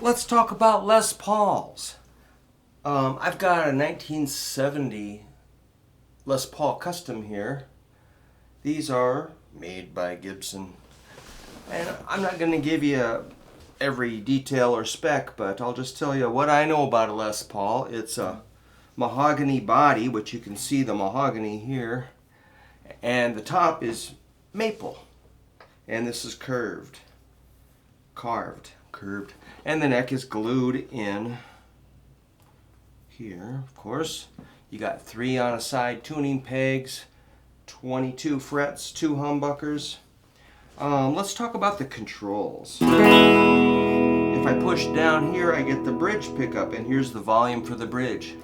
Let's talk about Les Pauls. I've got a 1970 Les Paul Custom here. These are made by Gibson. And I'm not going to give you every detail or spec, but I'll just tell you what I know about a Les Paul. It's a mahogany body, which you can see the mahogany here. And the top is maple. And this is curved. Curved. And the neck is glued in here, of course. You got 3 on a side tuning pegs, 22 frets, 2 humbuckers. Let's talk about the controls. If I push down here, I get the bridge pickup, and here's the volume for the bridge.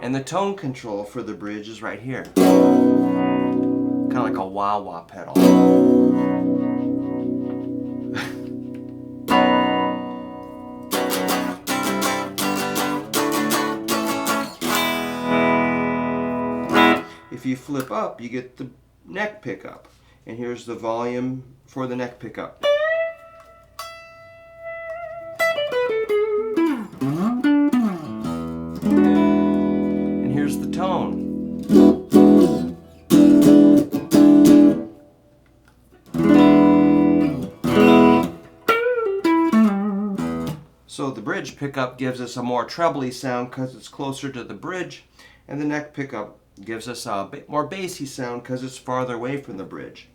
And the tone control for the bridge is right here. Kind of like a wah-wah pedal. If you flip up, you get the neck pickup. And here's the volume for the neck pickup. And here's the tone. So the bridge pickup gives us a more trebly sound because it's closer to the bridge, and the neck pickup gives us a bit more bassy sound because it's farther away from the bridge.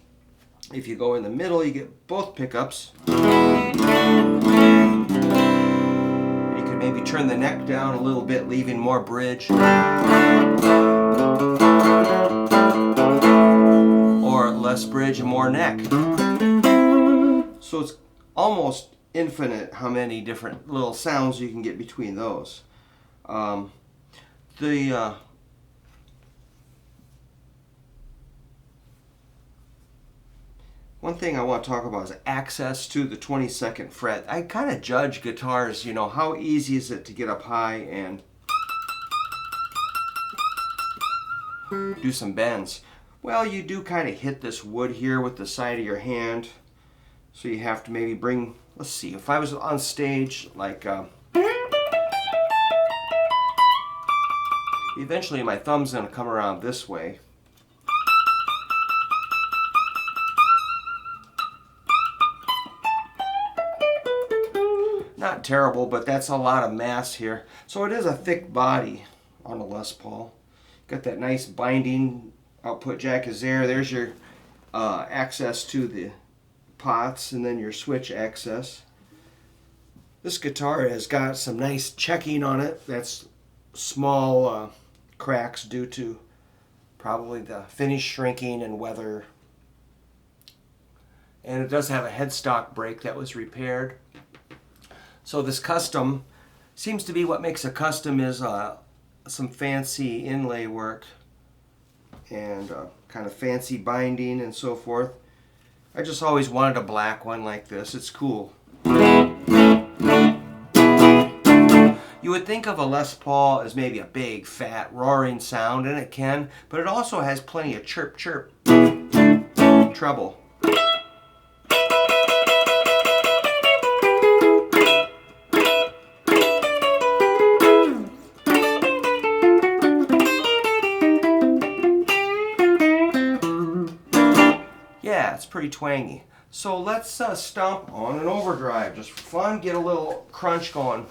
If you go in the middle, you get both pickups. And you can maybe turn the neck down a little bit, leaving more bridge. Or less bridge and more neck. So it's almost infinite how many different little sounds you can get between those. One thing I want to talk about is access to the 22nd fret. I kind of judge guitars, how easy is it to get up high and do some bends. Well, you do kind of hit this wood here with the side of your hand. So you have to maybe bring, let's see, if I was on stage, like, eventually my thumb's going to come around this way. Not terrible, but that's a lot of mass here. So it is a thick body on a Les Paul. Got that nice binding. Output jack is there. There's your access to the pots, and then your switch access. This guitar has got some nice checking on it. That's small cracks due to probably the finish shrinking and weather. And it does have a headstock break that was repaired. So this custom seems to be what makes a custom is some fancy inlay work and kind of fancy binding and so forth. I just always wanted a black one like this. It's cool. You would think of a Les Paul as maybe a big, fat, roaring sound, and it can, but it also has plenty of chirp, chirp, treble. Yeah, it's pretty twangy. So let's stomp on an overdrive just for fun, get a little crunch going.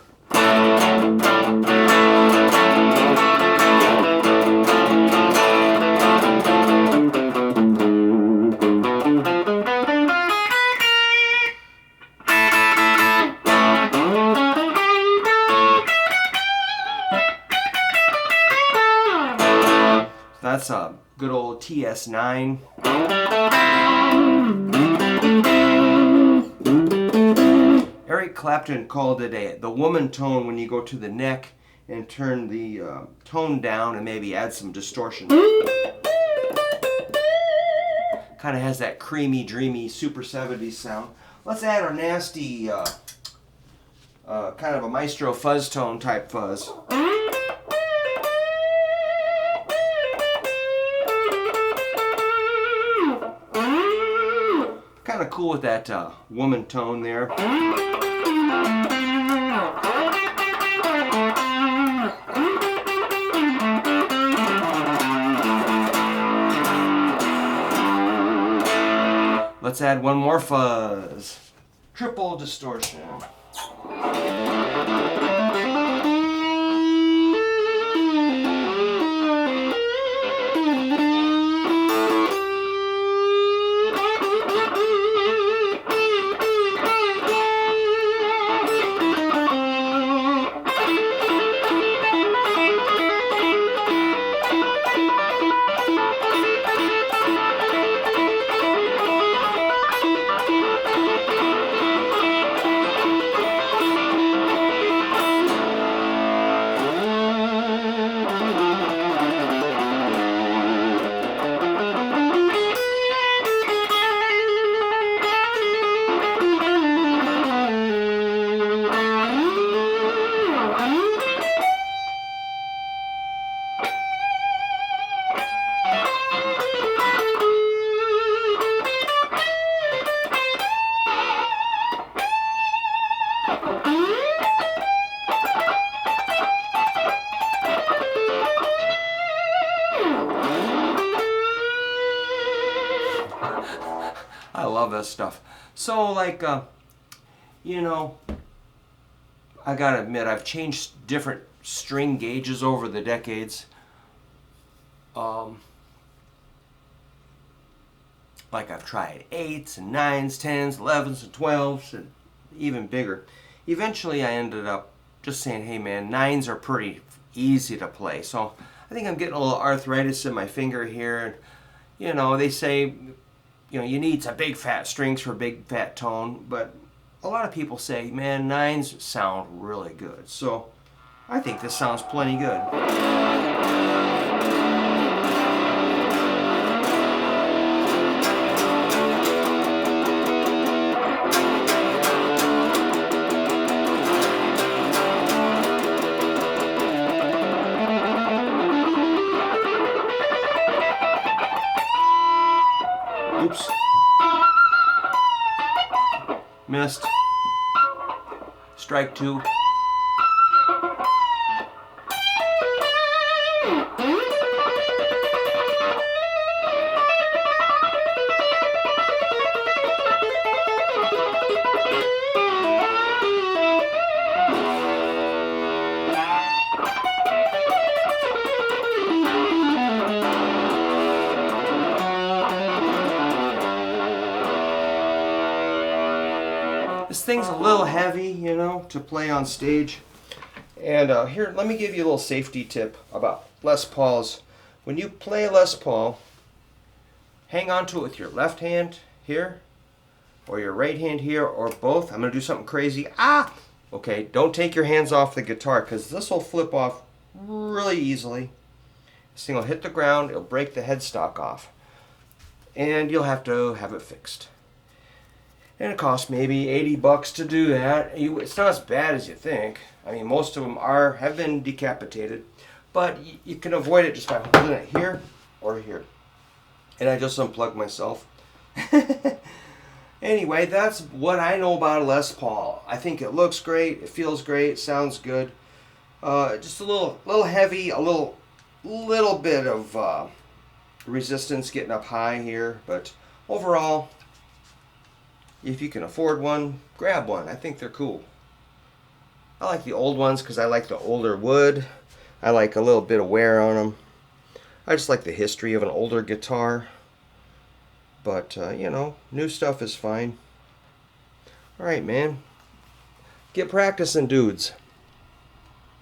That's a good old TS9. Eric Clapton called it the woman tone when you go to the neck and turn the tone down and maybe add some distortion. Kind of has that creamy, dreamy, super 70s sound. Let's add our nasty kind of a maestro fuzz tone type fuzz. cool with that woman tone there. Let's add one more fuzz. Triple distortion. I love this stuff. So like, you know, I gotta admit, I've changed different string gauges over the decades. Like I've tried 8s and 9s, 10s, 11s and 12s and even bigger. Eventually I ended up just saying, hey man, 9s are pretty easy to play. So I think I'm getting a little arthritis in my finger here. And, you know, they say, you know, you need some big fat strings for a big fat tone, but a lot of people say, man, 9s sound really good. So I think this sounds plenty good. Oops. Missed. Strike 2. This thing's a little heavy, you know, to play on stage. And here, let me give you a little safety tip about Les Pauls. When you play a Les Paul, hang on to it with your left hand here, or your right hand here, or both. I'm going to do something crazy. Ah! Okay, don't take your hands off the guitar, because this will flip off really easily. This thing will hit the ground, it'll break the headstock off. And you'll have to have it fixed. And it costs maybe $80 to do that. It's not as bad as you think. I mean, most of them have been decapitated, but you can avoid it just by holding it here or here. And I just unplugged myself. Anyway, that's what I know about a Les Paul. I think it looks great, it feels great, it sounds good. Just a little heavy, a little bit of resistance getting up high here, but overall, if you can afford one, grab one. I think they're cool. I like the old ones because I like the older wood. I like a little bit of wear on them. I just like the history of an older guitar. But, you know, new stuff is fine. Alright, man. Get practicing, dudes.